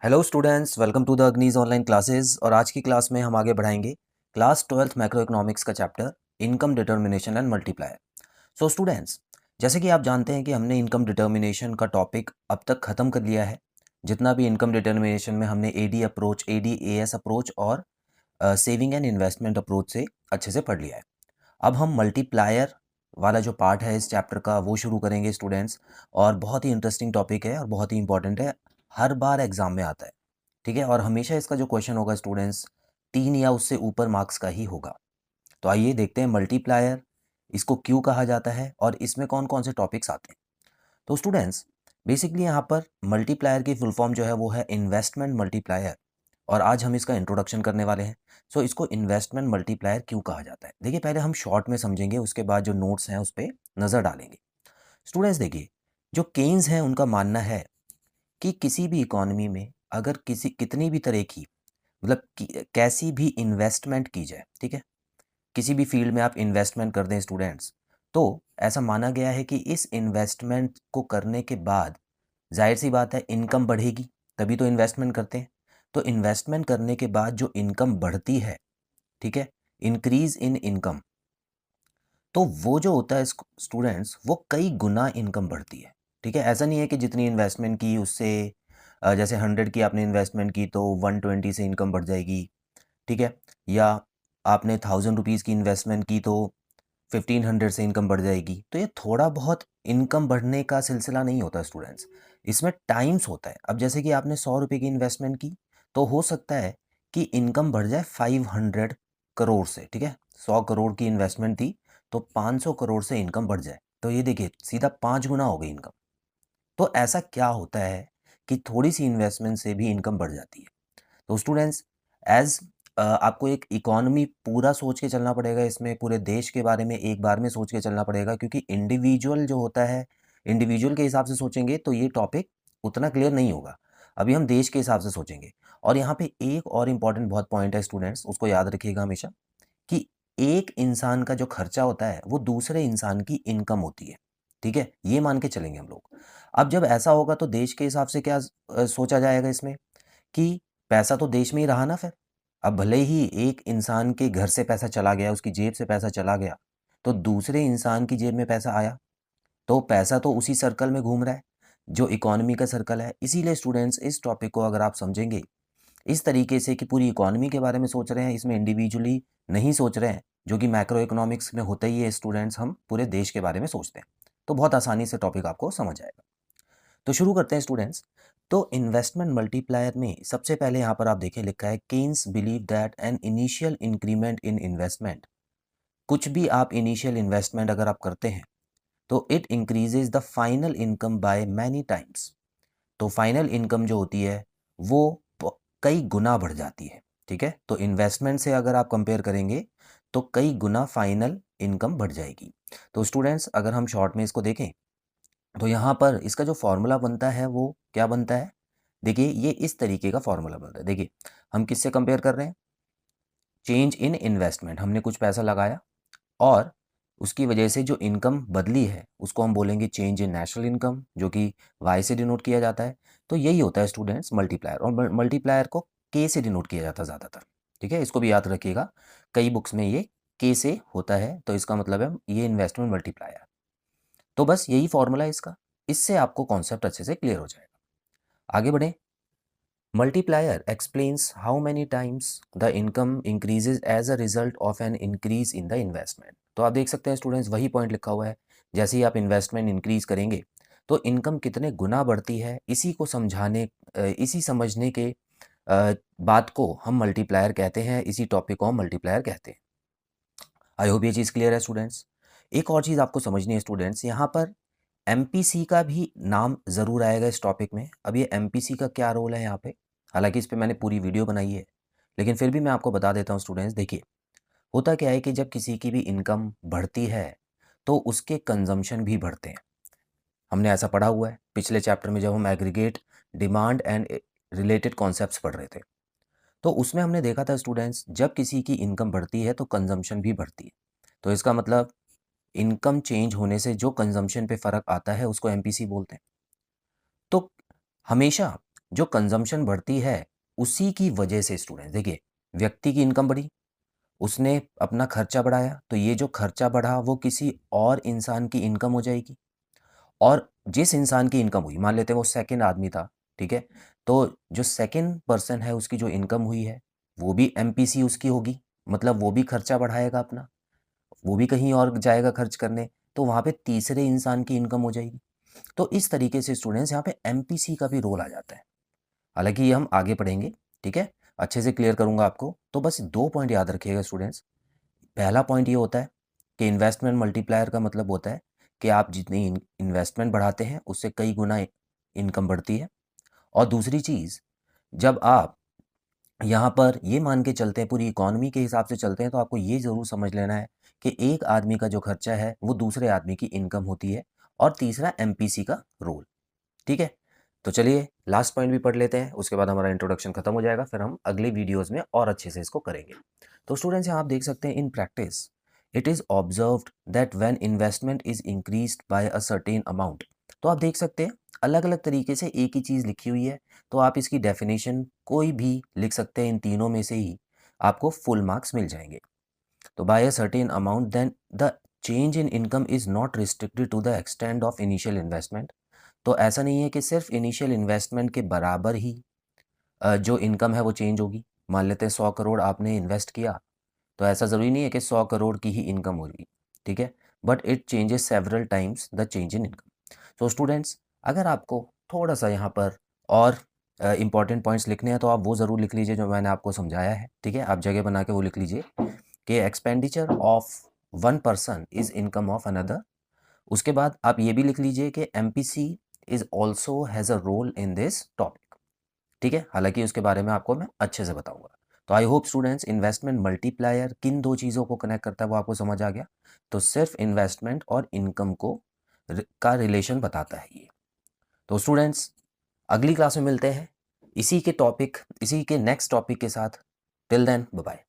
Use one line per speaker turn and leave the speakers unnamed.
Hello students, welcome to the Agnees online classes. और आज की क्लास में हम आगे बढ़ाएंगे क्लास 12th मैक्रो इकोनॉमिक्स का chapter income determination and multiplier. So students, जैसे कि आप जानते हैं कि हमने इनकम डिटर्मिनेशन का टॉपिक अब तक ख़त्म कर लिया है। जितना भी इनकम डिटर्मिनेशन में हमने एडी अप्रोच, एडीएएस अप्रोच और सेविंग एंड इन्वेस्टमेंट अप्रोच से अच्छे से पढ़ लिया है। अब हम मल्टीप्लायर वाला जो पार्ट है इस चैप्टर का वो शुरू करेंगे स्टूडेंट्स। और बहुत ही इंटरेस्टिंग टॉपिक है और बहुत ही इंपॉर्टेंट है, हर बार एग्जाम में आता है। ठीक है, और हमेशा इसका जो क्वेश्चन होगा स्टूडेंट्स 3 या उससे ऊपर मार्क्स का ही होगा। तो आइए देखते हैं मल्टीप्लायर इसको क्यों कहा जाता है और इसमें कौन कौन से टॉपिक्स आते हैं। तो स्टूडेंट्स, बेसिकली यहाँ पर मल्टीप्लायर की फुल फॉर्म जो है वो है इन्वेस्टमेंट मल्टीप्लायर। और आज हम इसका इंट्रोडक्शन करने वाले हैं। सो इसको इन्वेस्टमेंट मल्टीप्लायर क्यों कहा जाता है, देखिए पहले हम शॉर्ट में समझेंगे, उसके बाद जो नोट्स हैं उस पर नज़र डालेंगे। स्टूडेंट्स देखिए, जो केन्स हैं उनका मानना है कि किसी भी इकोनॉमी में अगर किसी कितनी भी तरह की मतलब कैसी भी इन्वेस्टमेंट की जाए, ठीक है, किसी भी फील्ड में आप इन्वेस्टमेंट कर दें स्टूडेंट्स, तो ऐसा माना गया है कि इस इन्वेस्टमेंट को करने के बाद जाहिर सी बात है इनकम बढ़ेगी, तभी तो इन्वेस्टमेंट करते हैं। तो इन्वेस्टमेंट करने के बाद जो इनकम बढ़ती है, ठीक है, इंक्रीज इन इनकम, तो वो जो होता है स्टूडेंट्स, वो कई गुना इनकम बढ़ती है। ठीक है, ऐसा नहीं है कि जितनी इन्वेस्टमेंट की उससे जैसे 100 की आपने इन्वेस्टमेंट की तो 120 से इनकम बढ़ जाएगी। ठीक है, या आपने 1000 रुपीज़ की इन्वेस्टमेंट की तो 1500 से इनकम बढ़ जाएगी। तो ये थोड़ा बहुत इनकम बढ़ने का सिलसिला नहीं होता स्टूडेंट्स, इसमें टाइम्स होता है। अब जैसे कि आपने 100 रुपये की इन्वेस्टमेंट की तो हो सकता है कि इनकम बढ़ जाए 500 करोड़ से। ठीक है, 100 करोड़ की इन्वेस्टमेंट थी तो 500 करोड़ से इनकम बढ़ जाए, तो ये देखिए सीधा 5 गुना हो गई इनकम। तो ऐसा क्या होता है कि थोड़ी सी इन्वेस्टमेंट से भी इनकम बढ़ जाती है। तो स्टूडेंट्स, एज आपको एक इकोनॉमी पूरा सोच के चलना पड़ेगा, इसमें पूरे देश के बारे में एक बार में सोच के चलना पड़ेगा, क्योंकि इंडिविजुअल जो होता है, इंडिविजुअल के हिसाब से सोचेंगे तो ये टॉपिक उतना क्लियर नहीं होगा। अभी हम देश के हिसाब से सोचेंगे। और यहाँ पे एक और इम्पॉर्टेंट बहुत पॉइंट है स्टूडेंट्स, उसको याद रखिएगा हमेशा, कि एक इंसान का जो खर्चा होता है वो दूसरे इंसान की इनकम होती है। ठीक है, ये मान के चलेंगे हम लोग। अब जब ऐसा होगा तो देश के हिसाब से क्या सोचा जाएगा इसमें, कि पैसा तो देश में ही रहा ना फिर। अब भले ही एक इंसान के घर से पैसा चला गया, उसकी जेब से पैसा चला गया, तो दूसरे इंसान की जेब में पैसा आया, तो पैसा तो उसी सर्कल में घूम रहा है जो इकोनॉमी का सर्कल है। इसीलिए स्टूडेंट्स, इस टॉपिक को अगर आप समझेंगे इस तरीके से कि पूरी इकोनॉमी के बारे में सोच रहे हैं, इसमें इंडिविजुअली नहीं सोच रहे हैं, जो कि मैक्रो इकोनॉमिक्स में होता ही है स्टूडेंट्स, हम पूरे देश के बारे में सोचते हैं, तो बहुत आसानी से टॉपिक आपको समझ आएगा। तो शुरू करते हैं स्टूडेंट्स। तो इन्वेस्टमेंट मल्टीप्लायर में सबसे पहले यहाँ पर आप देखें, लिखा है Keynes believe that an initial increment in investment, कुछ भी आप इनिशियल इन्वेस्टमेंट अगर आप करते हैं तो it increases the final income by many times. तो फाइनल इनकम जो होती है वो कई गुना बढ़ जाती है। ठीक है, तो इन्वेस्टमेंट से अगर आप कंपेयर करेंगे तो कई गुना फाइनल इनकम बढ़ जाएगी। तो स्टूडेंट्स, अगर हम शॉर्ट में इसको देखें तो यहाँ पर इसका जो फॉर्मूला बनता है वो क्या बनता है, देखिए ये इस तरीके का फॉर्मूला बनता है। देखिए हम किससे कंपेयर कर रहे हैं, चेंज इन इन्वेस्टमेंट, हमने कुछ पैसा लगाया और उसकी वजह से जो इनकम बदली है उसको हम बोलेंगे चेंज इन नेशनल इनकम, जो कि वाई से डिनोट किया जाता है। तो यही होता है स्टूडेंट्स मल्टीप्लायर, और मल्टीप्लायर को के से डिनोट किया जाता है ज़्यादातर। ठीक है, इसको भी याद रखिएगा, कई बुक्स में ये के से होता है, तो इसका मतलब है ये इन्वेस्टमेंट मल्टीप्लायर। तो बस यही फॉर्मूला है इसका, इससे आपको कॉन्सेप्ट अच्छे से क्लियर हो जाएगा। आगे बढ़ें। Multiplier explains how many times the income increases as a result of an increase in the investment। तो आप देख सकते हैं स्टूडेंट्स, वही पॉइंट लिखा हुआ है, जैसे ही आप इन्वेस्टमेंट इंक्रीज करेंगे तो इनकम कितने गुना बढ़ती है, इसी को समझाने इसी समझने के बात को हम मल्टीप्लायर कहते हैं, इसी टॉपिक को हम मल्टीप्लायर कहते हैं। आई होप ये चीज़ क्लियर है स्टूडेंट्स। एक और चीज़ आपको समझनी है स्टूडेंट्स, यहाँ पर एमपीसी का भी नाम ज़रूर आएगा इस टॉपिक में। अब ये एमपीसी का क्या रोल है यहाँ पे, हालांकि इस पे मैंने पूरी वीडियो बनाई है, लेकिन फिर भी मैं आपको बता देता हूँ स्टूडेंट्स। देखिए होता क्या है कि जब किसी की भी इनकम बढ़ती है तो उसके कंजम्पशन भी बढ़ते हैं। हमने ऐसा पढ़ा हुआ है पिछले चैप्टर में, जब हम aggregate demand and related concepts पढ़ रहे थे, तो उसमें हमने देखा था स्टूडेंट्स, जब किसी की इनकम बढ़ती है तो कंजम्पशन भी बढ़ती है। तो इसका मतलब इनकम चेंज होने से जो कंजम्पशन पे फ़र्क आता है उसको एमपीसी बोलते हैं। तो हमेशा जो कंजम्पशन बढ़ती है उसी की वजह से स्टूडेंट देखिए, व्यक्ति की इनकम बढ़ी, उसने अपना खर्चा बढ़ाया, तो ये जो खर्चा बढ़ा वो किसी और इंसान की इनकम हो जाएगी। और जिस इंसान की इनकम हुई, मान लेते हैं वो सेकंड आदमी था, ठीक है, तो जो सेकंड पर्सन है उसकी जो इनकम हुई है वो भी एमपीसी उसकी होगी, मतलब वो भी खर्चा बढ़ाएगा अपना, वो भी कहीं और जाएगा खर्च करने, तो वहाँ पे तीसरे इंसान की इनकम हो जाएगी। तो इस तरीके से स्टूडेंट्स यहाँ पे एमपीसी का भी रोल आ जाता है। हालांकि ये हम आगे पढ़ेंगे, ठीक है, अच्छे से क्लियर करूंगा आपको। तो बस 2 पॉइंट याद रखिएगा स्टूडेंट्स। पहला पॉइंट ये होता है कि इन्वेस्टमेंट मल्टीप्लायर का मतलब होता है कि आप जितनी इन्वेस्टमेंट बढ़ाते हैं उससे कई गुना इनकम बढ़ती है। और दूसरी चीज़, जब आप यहाँ पर ये मान के चलते हैं, पूरी इकॉनमी के हिसाब से चलते हैं, तो आपको ये ज़रूर समझ लेना है कि एक आदमी का जो खर्चा है वो दूसरे आदमी की इनकम होती है। और तीसरा एमपीसी का रोल, ठीक है। तो चलिए लास्ट पॉइंट भी पढ़ लेते हैं, उसके बाद हमारा इंट्रोडक्शन खत्म हो जाएगा, फिर हम अगले वीडियोस में और अच्छे से इसको करेंगे। तो स्टूडेंट्स यहाँ आप देख सकते हैं, in practice it is observed that when investment is increased by a certain amount. तो आप देख सकते हैं अलग अलग तरीके से एक ही चीज़ लिखी हुई है, तो आप इसकी डेफिनेशन कोई भी लिख सकते हैं, इन तीनों में से ही आपको फुल मार्क्स मिल जाएंगे। तो by a certain amount then the change in income is not restricted to the extend of initial investment. तो ऐसा नहीं है कि सिर्फ इनिशियल इन्वेस्टमेंट के बराबर ही जो इनकम है वो चेंज होगी। मान लेते हैं 100 करोड़ आपने इन्वेस्ट किया, तो ऐसा ज़रूरी नहीं है कि 100 करोड़ की ही इनकम होगी, ठीक है, but it changes several times the change in income. तो स्टूडेंट्स, अगर आपको थोड़ा सा यहाँ पर और इंपॉर्टेंट पॉइंट्स लिखने हैं तो आप वो ज़रूर लिख लीजिए जो मैंने आपको समझाया है, ठीक है, आप जगह बना के वो लिख लीजिए कि expenditure of one person is income of another. उसके बाद आप ये भी लिख लीजिए कि MPC is also has a role in this topic, ठीक है, हालांकि उसके बारे में आपको मैं अच्छे से बताऊंगा। तो I hope students, investment multiplier किन दो चीज़ों को कनेक्ट करता है वो आपको समझ आ गया। तो सिर्फ इन्वेस्टमेंट और इनकम को का रिलेशन बताता है ये। तो स्टूडेंट्स, अगली क्लास में मिलते हैं इसी के नेक्स्ट टॉपिक के साथ। Till then, bye bye.